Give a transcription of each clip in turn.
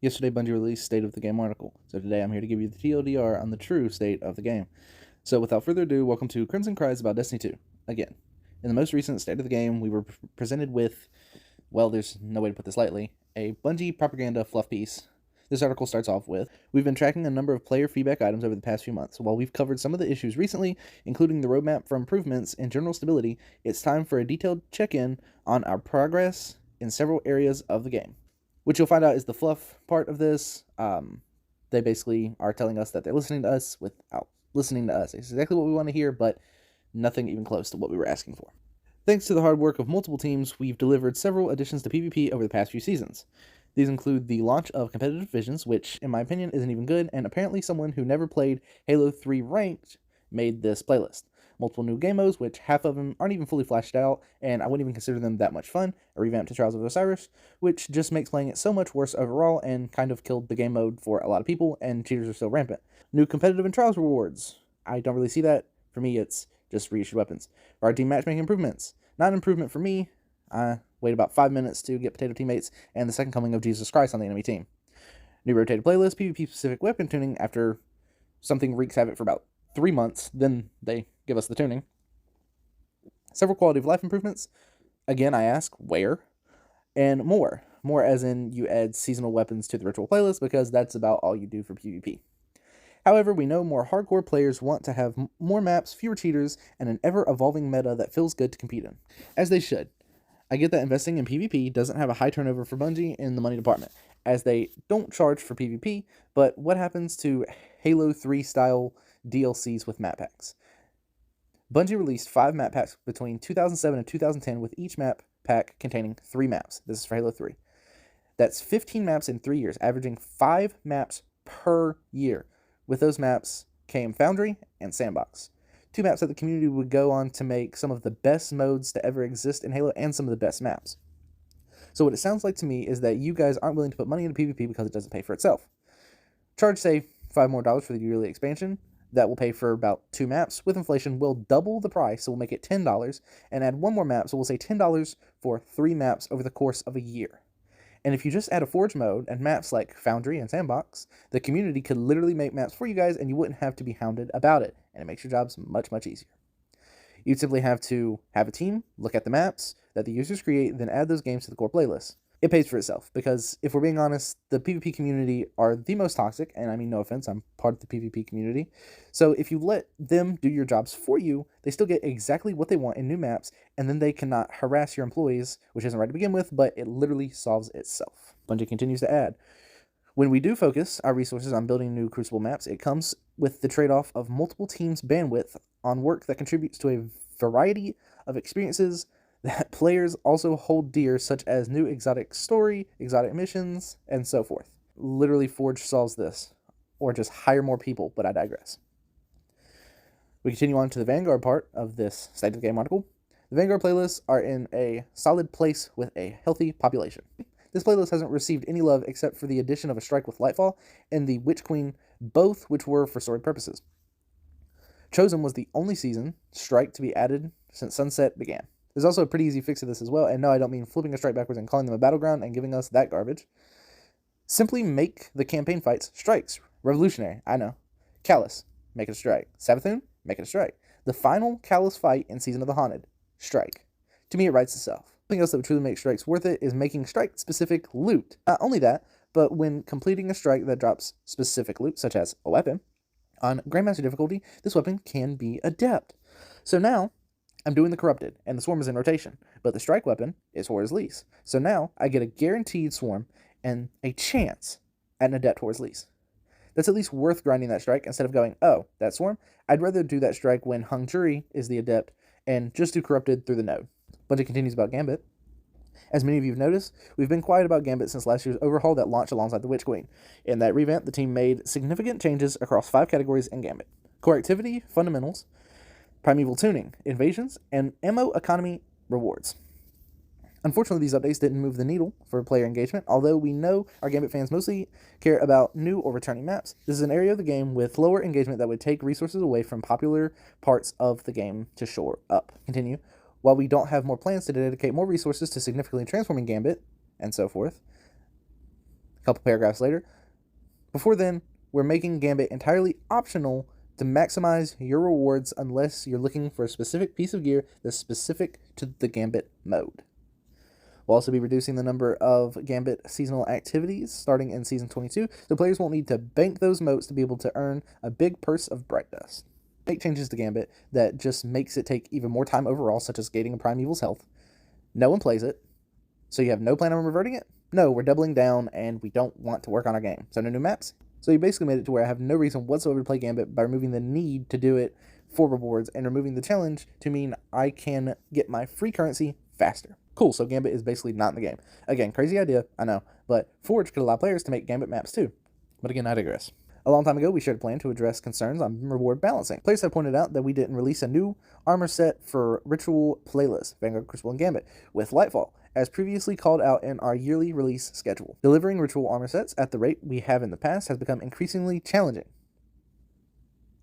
Yesterday, Bungie released State of the Game article, so today I'm here to give you the TLDR on the true state of the game. So without further ado, welcome to Crimson Cries about Destiny 2. Again, in the most recent State of the Game, we were presented with, well, there's no way to put this lightly, a Bungie propaganda fluff piece. This article starts off with, we've been tracking a number of player feedback items over the past few months. While we've covered some of the issues recently, including the roadmap for improvements and general stability, it's time for a detailed check-in on our progress in several areas of the game. Which you'll find out is the fluff part of this. They basically are telling us that they're listening to us without listening to us. It's exactly what we want to hear, but nothing even close to what we were asking for. Thanks to the hard work of multiple teams, we've delivered several additions to PvP over the past few seasons. These include the launch of Competitive Visions, which, in my opinion, isn't even good, and apparently someone who never played Halo 3 Ranked made this playlist. Multiple new game modes, which half of them aren't even fully fleshed out, and I wouldn't even consider them that much fun. A revamp to Trials of Osiris, which just makes playing it so much worse overall and kind of killed the game mode for a lot of people, and cheaters are still rampant. New competitive and trials rewards. I don't really see that. For me, it's just reissued weapons. Our team matchmaking improvements. Not an improvement for me. I wait about 5 minutes to get potato teammates, and the second coming of Jesus Christ on the enemy team. New rotated playlist, PvP-specific weapon tuning after something wreaks havoc for about 3 months, then they give us the tuning. Several quality of life improvements. Again, I ask, where? And more. More as in you add seasonal weapons to the ritual playlist because that's about all you do for PvP. However, we know more hardcore players want to have more maps, fewer cheaters, and an ever-evolving meta that feels good to compete in. As they should. I get that investing in PvP doesn't have a high turnover for Bungie in the money department, as they don't charge for PvP, but what happens to Halo 3 style DLCs with map packs? Bungie released 5 map packs between 2007 and 2010 with each map pack containing 3 maps. This is for Halo 3. That's 15 maps in 3 years, averaging 5 maps per year. With those maps came Foundry and Sandbox. 2 maps that the community would go on to make some of the best modes to ever exist in Halo and some of the best maps. So what it sounds like to me is that you guys aren't willing to put money into PvP because it doesn't pay for itself. Charge, say, $5 more for the yearly expansion. That will pay for about 2 maps. With inflation, we'll double the price, so we'll make it $10, and add 1 more map, so we'll say $10 for 3 maps over the course of a year. And if you just add a Forge mode and maps like Foundry and Sandbox, the community could literally make maps for you guys, and you wouldn't have to be hounded about it, and it makes your jobs much, much easier. You'd simply have to have a team, look at the maps that the users create, then add those games to the core playlist. It pays for itself, because if we're being honest, the PvP community are the most toxic, and I mean no offense, I'm part of the PvP community. So if you let them do your jobs for you, they still get exactly what they want in new maps, and then they cannot harass your employees, which isn't right to begin with, but it literally solves itself. Bungie continues to add, when we do focus our resources on building new Crucible maps, it comes with the trade-off of multiple teams' bandwidth on work that contributes to a variety of experiences that players also hold dear, such as new exotic story, exotic missions, and so forth. Literally, Forge solves this. Or just hire more people, but I digress. We continue on to the Vanguard part of this State of the Game article. The Vanguard playlists are in a solid place with a healthy population. This playlist hasn't received any love except for the addition of a strike with Lightfall and the Witch Queen, both which were for story purposes. Chosen was the only season strike to be added since Sunset began. There's also a pretty easy fix to this as well, and no, I don't mean flipping a strike backwards and calling them a battleground and giving us that garbage. Simply make the campaign fights strikes. Revolutionary, I know. Callous, make it a strike. Savathun, make it a strike. The final Callous fight in Season of the Haunted, strike. To me, it writes itself. Something else that would truly make strikes worth it is making strike-specific loot. Not only that, but when completing a strike that drops specific loot, such as a weapon, on Grandmaster difficulty, this weapon can be adept. So now, I'm doing the Corrupted, and the Swarm is in rotation, but the strike weapon is Horus Lease. So now, I get a guaranteed Swarm and a chance at an Adept Horus Lease. That's at least worth grinding that strike instead of going, oh, that Swarm? I'd rather do that strike when Hung Jury is the Adept and just do Corrupted through the node. Bungie continues about Gambit. As many of you have noticed, we've been quiet about Gambit since last year's overhaul that launched alongside the Witch Queen. In that revamp, the team made significant changes across 5 categories in Gambit. Core activity, fundamentals, primeval tuning, invasions, and ammo economy rewards. Unfortunately, these updates didn't move the needle for player engagement, although we know our Gambit fans mostly care about new or returning maps. This is an area of the game with lower engagement that would take resources away from popular parts of the game to shore up. Continue. While we don't have more plans to dedicate more resources to significantly transforming Gambit, and so forth, A couple paragraphs later, before then, we're making Gambit entirely optional to maximize your rewards unless you're looking for a specific piece of gear that's specific to the Gambit mode. We'll also be reducing the number of Gambit seasonal activities starting in Season 22, so players won't need to bank those motes to be able to earn a big purse of Bright Dust. Make changes to Gambit that just makes it take even more time overall, such as gating a Primeval's health. No one plays it, so you have no plan on reverting it? No, we're doubling down, and we don't want to work on our game. So no new maps? So you basically made it to where I have no reason whatsoever to play Gambit by removing the need to do it for rewards and removing the challenge to mean I can get my free currency faster. Cool, so Gambit is basically not in the game. Again, crazy idea, I know, but Forge could allow players to make Gambit maps too. But again, I digress. A long time ago, we shared a plan to address concerns on reward balancing. Players have pointed out that we didn't release a new armor set for Ritual Playlist, Vanguard, Crucible, and Gambit, with Lightfall, as previously called out in our yearly release schedule. Delivering Ritual armor sets at the rate we have in the past has become increasingly challenging.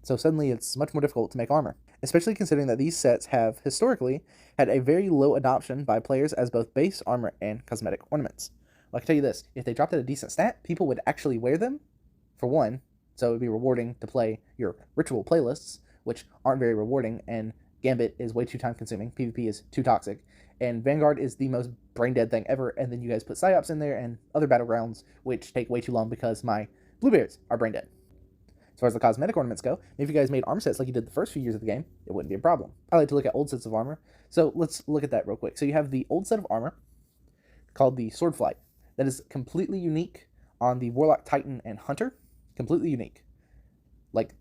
So suddenly it's much more difficult to make armor, especially considering that these sets have, historically, had a very low adoption by players as both base armor and cosmetic ornaments. Well, I can tell you this, if they dropped at a decent stat, people would actually wear them, for one, so it would be rewarding to play your Ritual playlists, which aren't very rewarding, and Gambit is way too time consuming, PvP is too toxic, and Vanguard is the most brain dead thing ever, and then you guys put Psyops in there and other battlegrounds, which take way too long because my Bluebeards are brain dead. As far as the cosmetic ornaments go, if you guys made armor sets like you did the first few years of the game, it wouldn't be a problem. I like to look at old sets of armor, so let's look at that real quick. So you have the old set of armor called the Sword Flight that is completely unique on the Warlock, Titan, and Hunter. Completely unique. Like,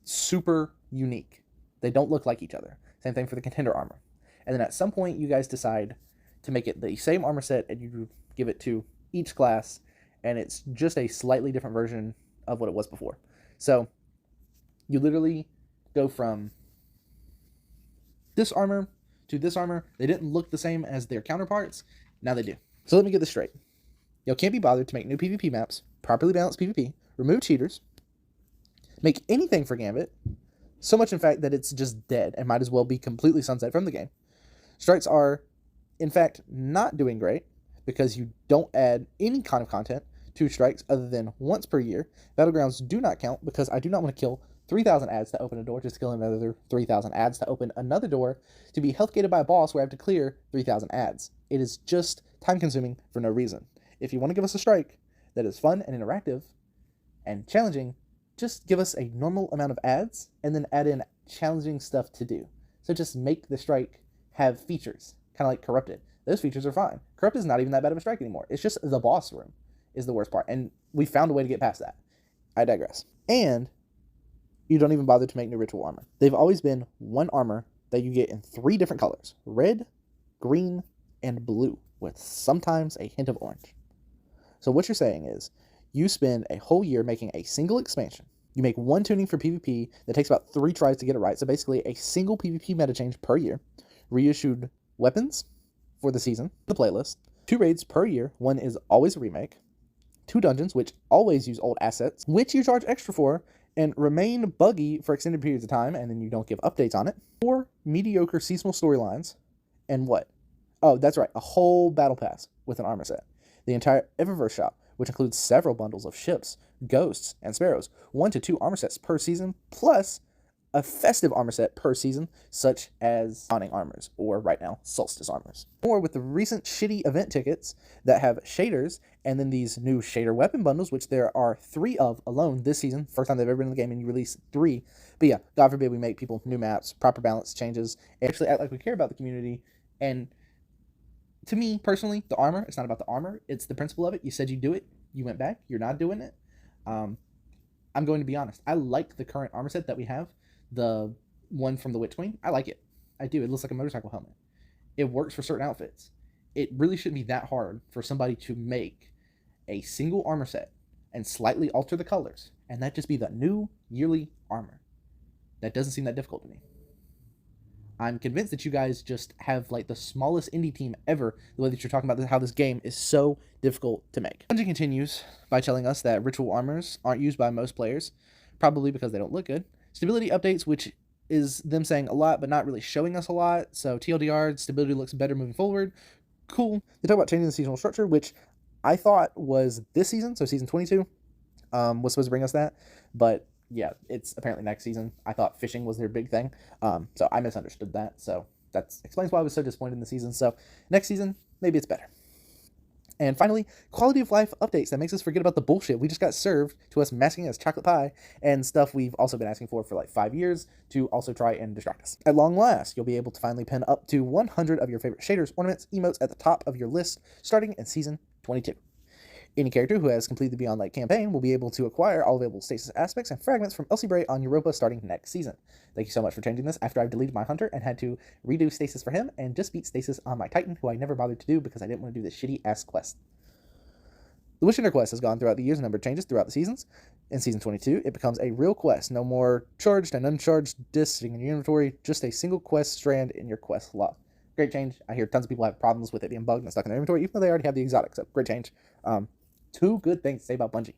super unique. They don't look like each other. Same thing for the Contender armor. And then at some point, you guys decide to make it the same armor set, and you give it to each class, and it's just a slightly different version of what it was before. So, you literally go from this armor to this armor. They didn't look the same as their counterparts. Now they do. So let me get this straight. Y'all can't be bothered to make new PvP maps, properly balance PvP, remove cheaters, make anything for Gambit, so much in fact that it's just dead and might as well be completely sunset from the game. Strikes are, in fact, not doing great because you don't add any kind of content to strikes other than once per year. Battlegrounds do not count because I do not want to kill 3,000 ads to open a door, just to kill another 3,000 ads to open another door, to be health gated by a boss where I have to clear 3,000 ads. It is just time consuming for no reason. If you want to give us a strike that is fun and interactive and challenging, just give us a normal amount of ads and then add in challenging stuff to do. So just make the strike have features, kind of like Corrupted. Those features are fine. Corrupted is not even that bad of a strike anymore. It's just the boss room is the worst part, and we found a way to get past that. I digress. And you don't even bother to make new Ritual armor. They've always been one armor that you get in 3 different colors: red, green, and blue, with sometimes a hint of orange. So what you're saying is, you spend a whole year making a single expansion. You make one tuning for PvP that takes about 3 tries to get it right, so basically a single PvP meta change per year, reissued weapons for the season, the playlist, 2 raids per year, one is always a remake, 2 dungeons, which always use old assets, which you charge extra for, and remain buggy for extended periods of time, and then you don't give updates on it, 4 mediocre seasonal storylines, and what? Oh, that's right, a whole battle pass with an armor set. The entire Eververse shop, which includes several bundles of ships, ghosts, and sparrows, 1 to 2 armor sets per season, plus a festive armor set per season, such as Dawning armors, or right now, Solstice armors. Or with the recent shitty event tickets that have shaders, and then these new shader weapon bundles, which there are 3 of alone this season, first time they've ever been in the game, and you release 3. But yeah, God forbid we make people new maps, proper balance changes, and actually act like we care about the community. And to me, personally, the armor, it's not about the armor, it's the principle of it. You said you'd do it, you went back, you're not doing it. I'm going to be honest, I like the current armor set that we have. The one from the Witch Queen, I like it. I do. It looks like a motorcycle helmet. It works for certain outfits. It really shouldn't be that hard for somebody to make a single armor set and slightly alter the colors, and that just be the new yearly armor. That doesn't seem that difficult to me. I'm convinced that you guys just have like the smallest indie team ever, the way that you're talking about how this game is so difficult to make. Bungie continues by telling us that Ritual armors aren't used by most players, probably because they don't look good. Stability updates, which is them saying a lot but not really showing us a lot. So TLDR, stability looks better moving forward. Cool. They talk about changing the seasonal structure, which I thought was this season, so season 22, was supposed to bring us that, but yeah, it's apparently next season. I thought fishing was their big thing, so I misunderstood that. So that explains why I was so disappointed in the season. So next season, maybe it's better. And finally, quality of life updates that makes us forget about the bullshit we just got served to us masking as chocolate pie and stuff we've also been asking for like 5 years to also try and distract us. At long last, you'll be able to finally pin up to 100 of your favorite shaders, ornaments, emotes at the top of your list starting in Season 22. Any character who has completed the Beyond Light campaign will be able to acquire all available stasis aspects and fragments from Elsie Bray on Europa starting next season. Thank you so much for changing this after I've deleted my Hunter and had to redo stasis for him and just beat stasis on my Titan, who I never bothered to do because I didn't want to do this shitty ass quest. The Wishing quest has gone throughout the years, a number of changes throughout the seasons. In Season 22, it becomes a real quest. No more charged and uncharged discs sitting in your inventory, just a single quest strand in your quest log. Great change. I hear tons of people have problems with it being bugged and stuck in their inventory, even though they already have the exotic, so great change. Two good things to say about Bungie.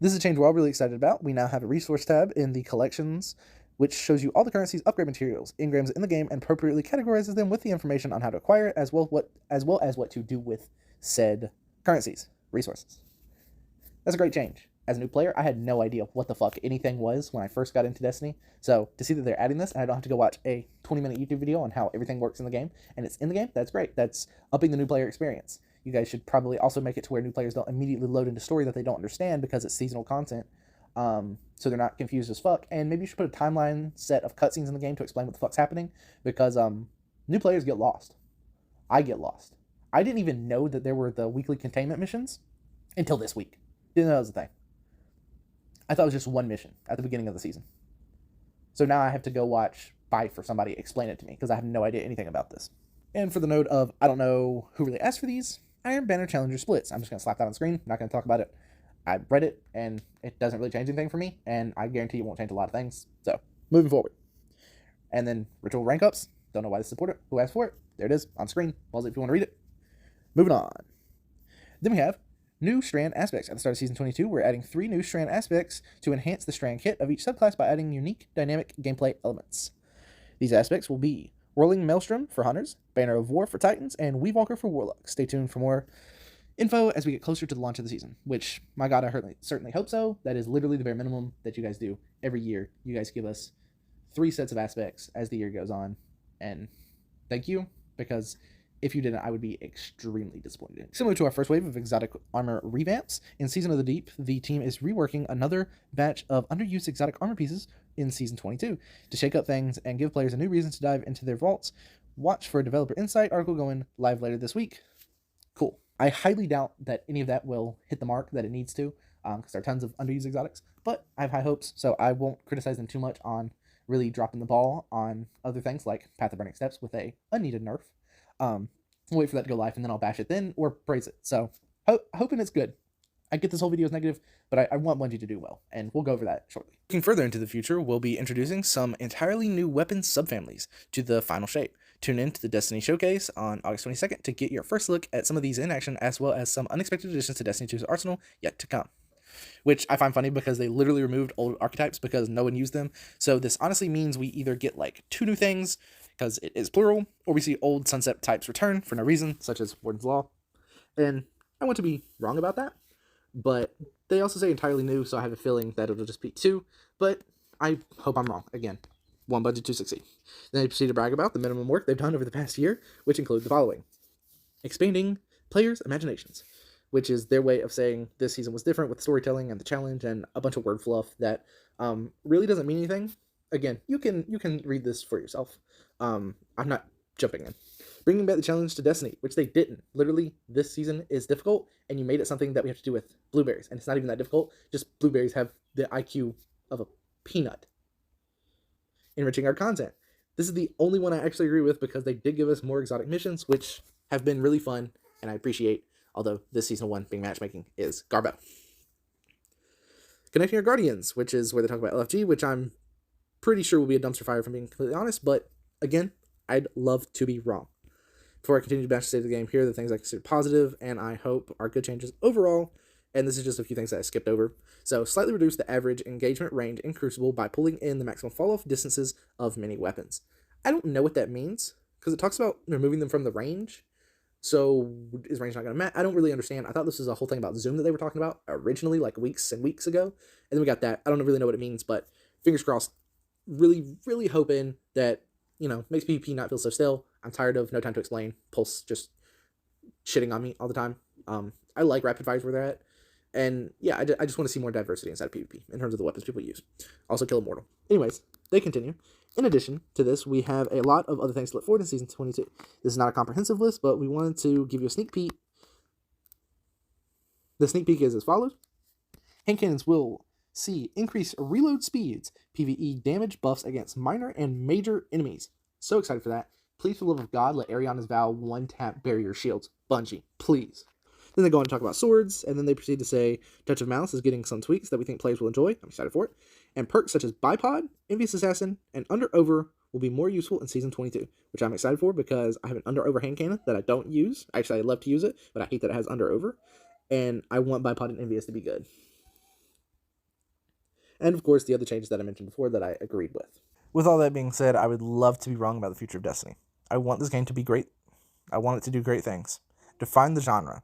This is a change we're all really excited about. We now have a resource tab in the collections, which shows you all the currencies, upgrade materials, engrams in the game, and appropriately categorizes them with the information on how to acquire it, as well as what to do with said currencies, resources. That's a great change. As a new player, I had no idea what the fuck anything was when I first got into Destiny. So to see that they're adding this, and I don't have to go watch a 20-minute YouTube video on how everything works in the game, and it's in the game, that's great. That's upping the new player experience. You guys should probably also make it to where new players don't immediately load into story that they don't understand because it's seasonal content. So they're not confused as fuck. And maybe you should put a timeline set of cutscenes in the game to explain what the fuck's happening, because new players get lost. I get lost. I didn't even know that there were the weekly containment missions until this week. Didn't know that was a thing. I thought it was just one mission at the beginning of the season. So now I have to go watch Fife or somebody explain it to me because I have no idea anything about this. And for the note of, I don't know who really asked for these, Iron Banner Challenger splits. I'm just going to slap that on the screen. Not going to talk about it. I read it, and it doesn't really change anything for me, and I guarantee it won't change a lot of things. So, moving forward. And then Ritual Rank Ups. Don't know why they support it. Who asked for it? There it is, on screen. Pause it if you want to read it. Moving on. Then we have new strand aspects. At the start of Season 22, we're adding 3 new strand aspects to enhance the strand kit of each subclass by adding unique, dynamic gameplay elements. These aspects will be Whirling Maelstrom for Hunters, Banner of War for Titans, and Weavewalker for Warlocks. Stay tuned for more info as we get closer to the launch of the season, which, my god, I certainly hope so. That is literally the bare minimum that you guys do every year. You guys give us 3 sets of aspects as the year goes on, and thank you, because if you didn't, I would be extremely disappointed. Similar to our first wave of exotic armor revamps, in Season of the Deep, the team is reworking another batch of underused exotic armor pieces in Season 22 to shake up things and give players a new reason to dive into their vaults. Watch for a developer insight article going live later this week. Cool. I highly doubt that any of that will hit the mark that it needs to, because there are tons of underused exotics, but I have high hopes, so I won't criticize them too much on really dropping the ball on other things like Path of Burning Steps with a unneeded nerf. We'll wait for that to go live, and then I'll bash it then, or praise it. So, hoping it's good. I get this whole video is negative, but I want Bungie to do well, and we'll go over that shortly. Looking further into the future, we'll be introducing some entirely new weapon subfamilies to the final shape. Tune in to the Destiny Showcase on August 22nd to get your first look at some of these in action, as well as some unexpected additions to Destiny 2's arsenal yet to come. Which I find funny because they literally removed old archetypes because no one used them. So this honestly means we either get like 2 new things, because it is plural, or we see old sunset types return for no reason, such as Warden's Law. And I want to be wrong about that, but they also say entirely new, so I have a feeling that it'll just be 2, but I hope I'm wrong. Again, one Bungie to succeed. Then they proceed to brag about the minimum work they've done over the past year, which include the following: expanding players' imaginations, which is their way of saying this season was different with storytelling and the challenge and a bunch of word fluff that really doesn't mean anything. Again, you can read this for yourself. I'm not jumping in. Bringing back the challenge to Destiny, which they didn't. Literally, this season is difficult, and you made it something that we have to do with blueberries, and it's not even that difficult. Just blueberries have the IQ of a peanut. Enriching our content. This is the only one I actually agree with because they did give us more exotic missions, which have been really fun, and I appreciate, although this season 1 being matchmaking is Garbo. Connecting our Guardians, which is where they talk about LFG, which I'm pretty sure will be a dumpster fire if I'm being completely honest, but again, I'd love to be wrong. Before I continue to bash the state of the game, here are the things I consider positive, and I hope are good changes overall, and this is just a few things that I skipped over. So, slightly reduce the average engagement range in Crucible by pulling in the maximum fall-off distances of many weapons. I don't know what that means, because it talks about removing them from the range, So is range not going to matter? I don't really understand. I thought this was a whole thing about zoom that they were talking about originally, like weeks and weeks ago. And then we got that. I don't really know what it means, but fingers crossed. Really, really hoping that, makes PvP not feel so still. I'm tired of No Time to Explain, Pulse just shitting on me all the time. I like rapid fires where they're at. And yeah, I just want to see more diversity inside of PvP in terms of the weapons people use. Also kill Immortal. Anyways, they continue. In addition to this, we have a lot of other things to look forward to in Season 22. This is not a comprehensive list, but we wanted to give you a sneak peek. The sneak peek is as follows. Hand cannons will see increased reload speeds, PvE damage buffs against minor and major enemies. So excited for that. Please, for the love of God, let Ariana's Vow one-tap barrier shields. Bungie, please. Then they go on to talk about swords, and then they proceed to say Touch of Malice is getting some tweaks that we think players will enjoy. I'm excited for it. And perks such as Bipod, Envious Assassin, and Under Over will be more useful in Season 22, which I'm excited for because I have an Under Over hand cannon that I don't use. Actually, I love to use it, but I hate that it has Under Over. And I want Bipod and Envious to be good. And of course, the other changes that I mentioned before that I agreed with. With all that being said, I would love to be wrong about the future of Destiny. I want this game to be great. I want it to do great things. Define the genre.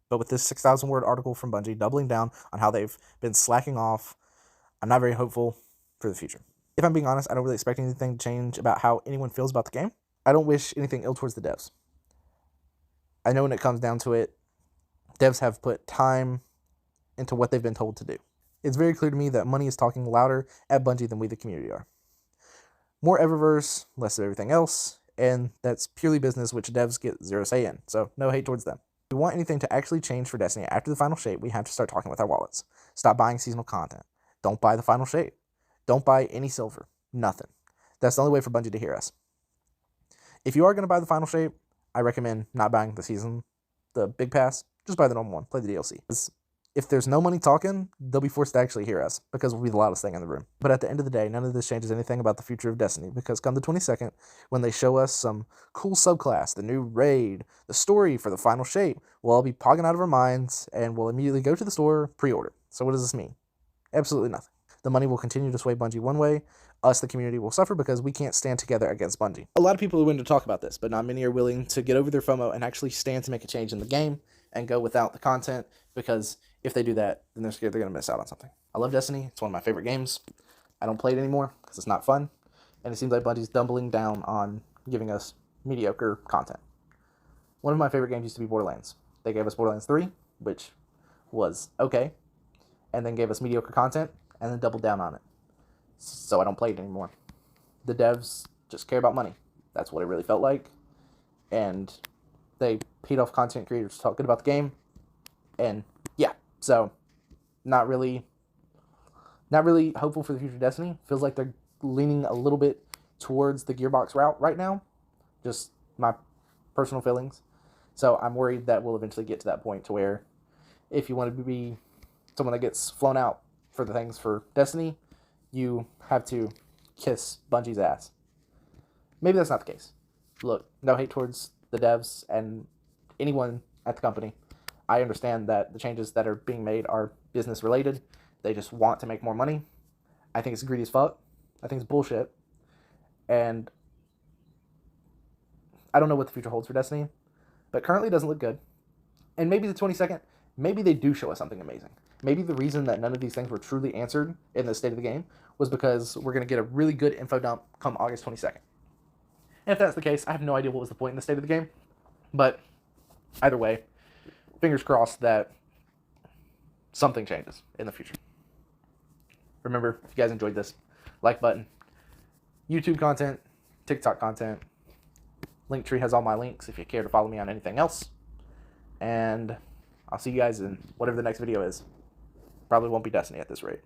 But with this 6,000 word article from Bungie doubling down on how they've been slacking off, I'm not very hopeful for the future. If I'm being honest, I don't really expect anything to change about how anyone feels about the game. I don't wish anything ill towards the devs. I know when it comes down to it, devs have put time into what they've been told to do. It's very clear to me that money is talking louder at Bungie than we, the community, are. More Eververse, less of everything else, and that's purely business, which devs get zero say in, so no hate towards them. If we want anything to actually change for Destiny after the final shape, we have to start talking with our wallets. Stop buying seasonal content. Don't buy the final shape. Don't buy any silver. Nothing. That's the only way for Bungie to hear us. If you are going to buy the final shape, I recommend not buying the big pass. Just buy the normal one. Play the DLC. If there's no money talking, they'll be forced to actually hear us because we'll be the loudest thing in the room. But at the end of the day, none of this changes anything about the future of Destiny because come the 22nd, when they show us some cool subclass, the new raid, the story for the final shape, we'll all be pogging out of our minds and we'll immediately go to the store, pre-order. So what does this mean? Absolutely nothing. The money will continue to sway Bungie one way. Us, the community, will suffer because we can't stand together against Bungie. A lot of people are willing to talk about this, but not many are willing to get over their FOMO and actually stand to make a change in the game and go without the content because if they do that, then they're scared they're going to miss out on something. I love Destiny. It's one of my favorite games. I don't play it anymore because it's not fun. And it seems like Bungie's doubling down on giving us mediocre content. One of my favorite games used to be Borderlands. They gave us Borderlands 3, which was okay, and then gave us mediocre content, and then doubled down on it. So I don't play it anymore. The devs just care about money. That's what it really felt like. And they paid off content creators to talk good about the game. And yeah, so not really hopeful for the future of Destiny. Feels like they're leaning a little bit towards the Gearbox route right now. Just my personal feelings. So I'm worried that we'll eventually get to that point to where if you want to be someone that gets flown out for the things for Destiny, you have to kiss Bungie's ass. Maybe that's not the case. Look, no hate towards the devs and anyone at the company. I understand that the changes that are being made are business related. They just want to make more money. I think it's greedy as fuck. I think it's bullshit. And I don't know what the future holds for Destiny, but currently it doesn't look good. And maybe the 22nd, maybe they do show us something amazing. Maybe the reason that none of these things were truly answered in the state of the game was because we're going to get a really good info dump come August 22nd. And if that's the case, I have no idea what was the point in the state of the game. But either way, fingers crossed that something changes in the future. Remember, if you guys enjoyed this, like button, YouTube content, TikTok content, Linktree has all my links if you care to follow me on anything else. And I'll see you guys in whatever the next video is. Probably won't be Destiny at this rate.